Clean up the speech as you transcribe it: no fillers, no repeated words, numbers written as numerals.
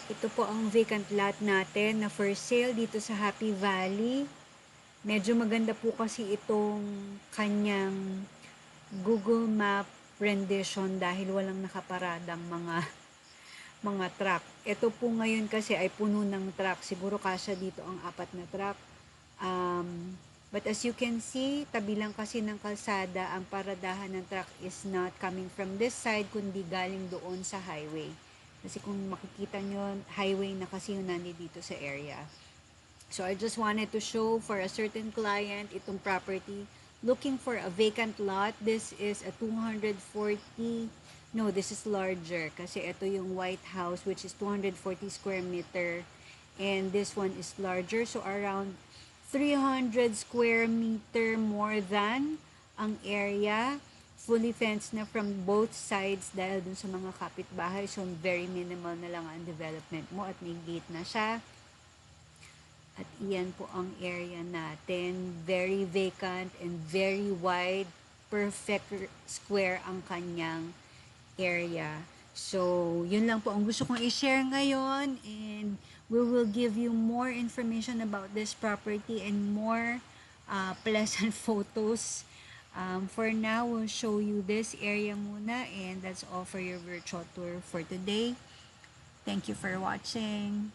Ito po ang vacant lot natin na for sale dito sa Happy Valley. Medyo maganda po kasi itong kanyang Google Map rendition dahil walang nakaparadang mga truck. Ito po ngayon kasi ay puno ng truck. Siguro kasya dito ang 4 na truck. But as you can see, tabi lang kasi ng kalsada, ang paradahan ng truck is not coming from this side, kundi galing doon sa highway. Kasi kung makikita nyo, highway na kasi yung nandito sa area. So I just wanted to show for a certain client itong property. Looking for a vacant lot. This is a 240, no, this is larger. Kasi ito yung White House, which is 240 square meter. And this one is larger. So around 300 square meter more than ang area. Fully fenced na from both sides dahil dun sa mga kapitbahay. So very minimal na lang ang development mo at may gate na siya. At iyan po ang area natin. Very vacant and very wide. Perfect square ang kanyang area. So, yun lang po ang gusto kong i-share ngayon, and we will give you more information about this property and more pleasant photos. For now, we'll show you this area muna, and that's all for your virtual tour for today. Thank you for watching.